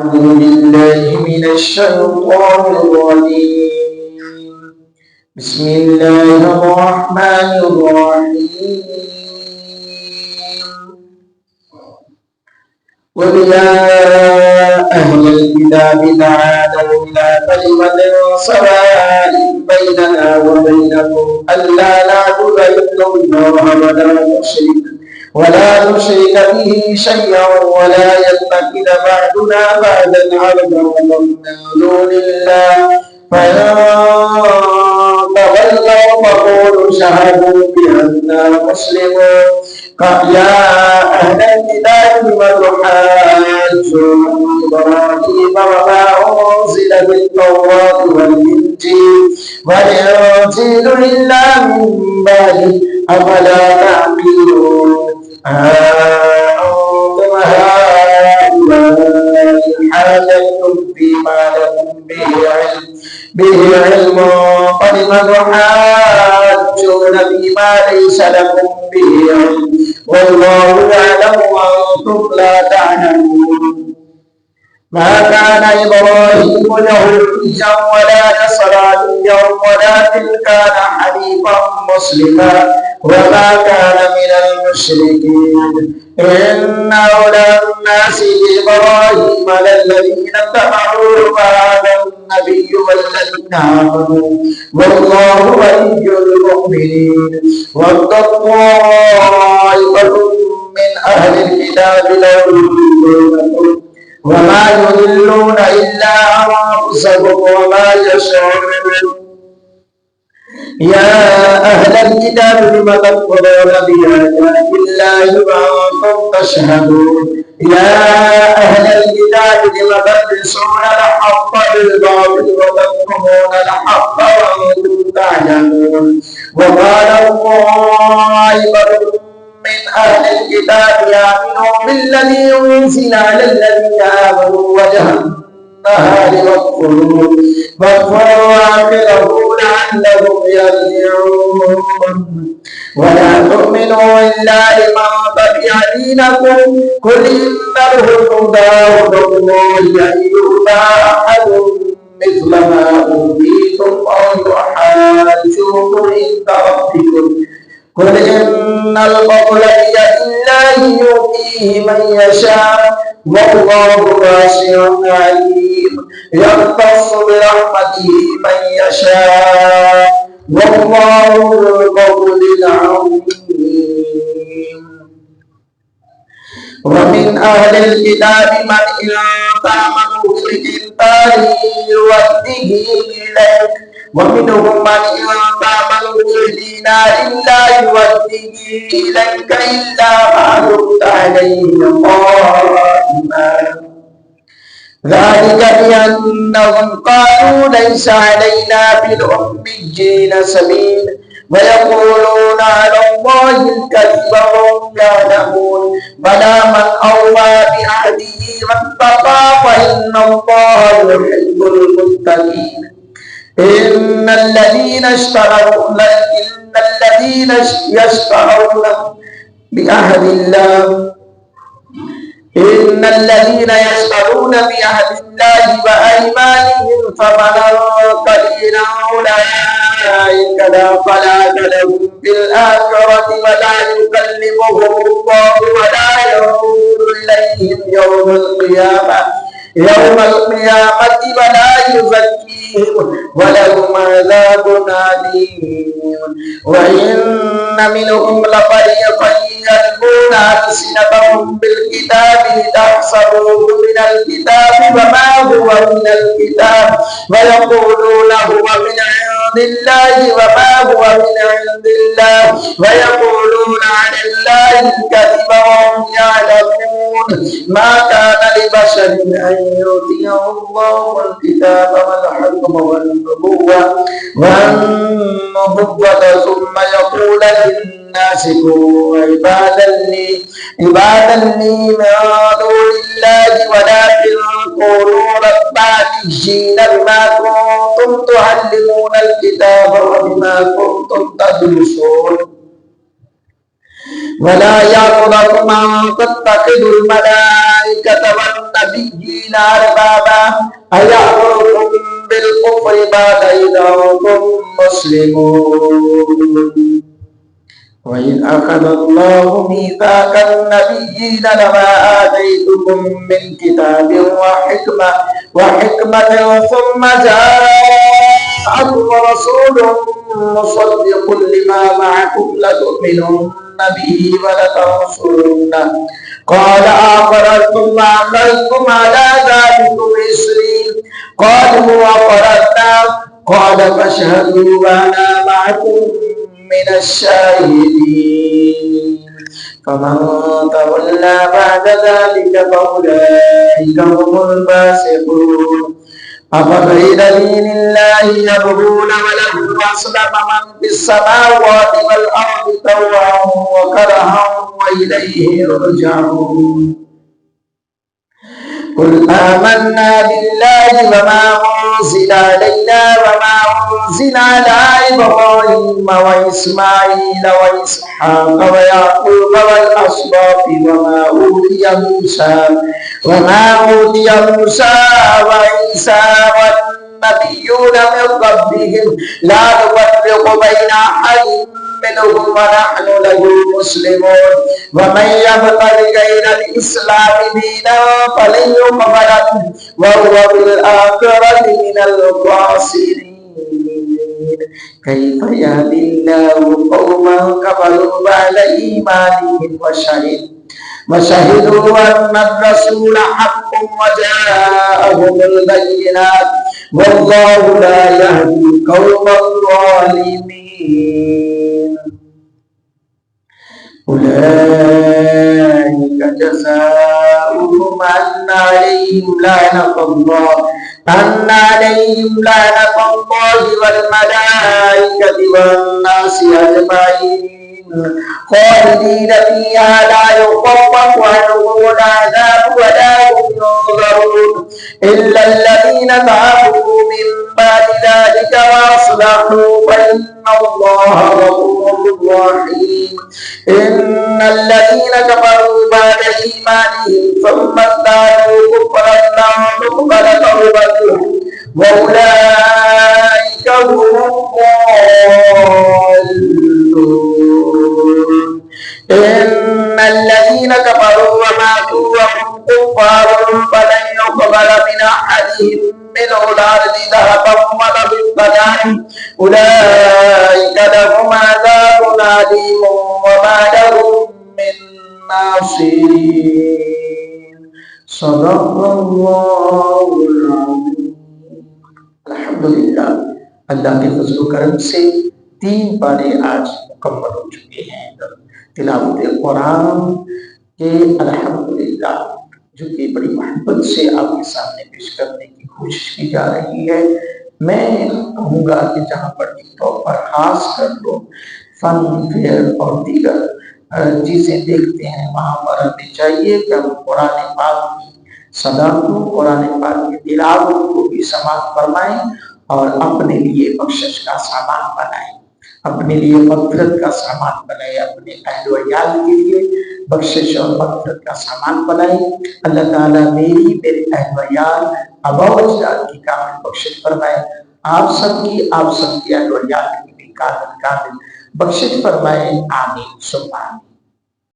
أعوذ بالله من الشيطان الرجيم. بسم الله الرحمن الرحيم. قل يا أهل الكتاب تعالوا إلى كلمة سواء بيننا وبينكم ألا نعبد إلا الله ولا نشرك به شيئا ولا يتخذ بعضنا بعضا أربابا من دون الله فإن تولوا فقولوا اشهدوا بأننا مسلمون. يا أهل الكتاب لم تحاجون إبراهيم وما أنزلت التوراة والإنجيل إلا من بعده أفلا تعقلون. أنتم هؤلاء حاججتم فيما لكم به علم فلم تحاجون فيما ليس لكم به علم والله يعلم وأنتم لا تعلمون. ما كان إبراهيم يهوديا ولا نصرانيا ولكن كان حنيفا مسلما وما كان من المشركين. إن أولى الناس بإبراهيم للذين اتبعوه وهذا النبي والذين آمنوا والله ولي المؤمنين. واتقوا طائفة من أهل الكتاب لو يضلونكم وما يضلون إلا أنفسهم وما يشعرون. يا أهل الكتاب لم تكفرون بآيات الله وأنتم تشهدون. يا أهل الكتاب لم تلبسون الحق بالباطل وتكتمون الحق وأنتم تعلمون. وقال طائفة من أهل الكتاب آمنوا بالذي أنزل على الذين آمنوا وجه النهار واكفروا آخره لعلهم يرجعون. ولا تؤمنوا إلا لمن تبع دينكم قل إن الهدى هدى الله أن يؤتى أحد مثل ما أوتيتم أو يحاجوكم عند ربكم قل إن الفضل بيد الله يؤتيه من يشاء والله واسع عليم. يختص برحمته من يشاء والله ذو الفضل العظيم. ومن أهل الكتاب من إن تأمنه بقنطار يؤديه إليك ومنهم من إن تأمنه بدينار لا يؤديه إليك إلا ما دمت عليه قائما. ذلك بأنهم قالوا ليس علينا في الأميين سبيل ويقولون على الله الكذب وهم يعلمون. بلى من أوفى بعهده واتقى فإن الله يحب المتقين. إن الذين يشترون بعهد الله وأيمانهم ثمنا قليلا أولئك لا خلاق لهم في الآخرة ولا يكلمهم الله ولا ينظر إليهم يوم القيامة ولا يزكيهم ولهم عذاب أليم. وإن منهم لفريقا يلقون ألسنتهم بالكتاب لتحسبوه من الكتاب وما هو من الكتاب ويقولون هو من عند الله وما هو من عند الله ويقولون على الله الكذب وهم يعلمون. ما كان لبشر أن يؤتيه الله الكتاب والحكم والنبوة ثم يقول للناس كونوا عبادا لي من دون الله ولكن كونوا ربانيين بما كنتم تعلمون الكتاب وبما كنتم تدرسون वला यामुरकुम अन तत्तखिदुल मलाइकत वन नबिय्यीन अरबाबा अयमुरुकुम बिल कुफ्रि बअद इज़ अंतुम मुस्लिमून وإذ أخذ الله ميثاق النبيين لما آتيتكم من كتاب وحكمة ثم جاءكم رسول مصدق لما معكم لتؤمنن به ولتنصرنه قال أقررتم وأخذتم على ذلكم إصري قالوا أقررنا قال فاشهدوا وأنا معكم من الشاهدين فمن تولى بعد ذلك فأولئك هم الفاسقون أفغير دين الله يبغون وله أسلم من في السماوات والأرض طوعا وكرها وإليه يرجعون قل آمنا بالله وما أنزل علينا وما أنزل على إبراهيم وإسماعيل وإسحاق ويعقوب والأسباط وما أوتي موسى وعيسى والنبيون من ربهم لا نفرق بين أحد منهم ونحن له مسلمون ومن يبتغي غير الإسلام دينا فلن يقبل منه وهو في الآخرة من الخاسرين كيف يهدي الله قوما كفروا بعد إيمانهم وشهدوا أن الرسول حق وجاءهم البينات والله لا يهدي القوم الظالمين أولئك جزاؤهم أن عليهم لعنة الله والملائكة والناس أجمعين خالدين فيها لا يخفف عنهم العذاب ولا هم ينظرون إلا الذين تابوا من بعد ذلك وأصلحوا فإن الله غفور رحيم إن الذين كفروا بعد إيمانهم ثم ازدادوا كفرا لم تقبل توبتهم وأولئك هم الضالون إن الذين كفروا وماتوا وهم كفار فلن يقبل من أحدهم ملء الأرض ذهبا ولا بالبنان أولئك لهم عذاب أليم وما لهم من ناصرين صدق الله العظيم अल्हम्दुलिल्लाह अल्लाह के फजल करम से 3 पारे आज मुकम्मल हो चुके हैं तिलावत कुरान के अल्हम्दुलिल्लाह जो कि बड़ी मोहब्बत से आपके सामने पेश करने की कोशिश की जा रही है। मैं कहूँगा कि जहाँ पर टिकटॉक पर खास कर लोग फन फेयर और दीगर चीज़ें देखते हैं वहाँ पर हमें चाहिए कि हम कुरान पाक की सदा को कुरान पाक की तिलावत को भी समाप्त फरमाएं और अपने लिए बख्शिश का सामान बनाएं, अपने लिए मग़फ़िरत का सामान बनाए, अपने अहल व याल के लिए बख्शिश और मग़फ़िरत का सामान बनाए। अल्लाह ताला मेरे अहल व याल आबा व अजदाद की कामिल बख्शिश फरमाए, आप सबकी अहल व याल की भी कामिल बख्शिश फरमाए। आमीन सुब्हान।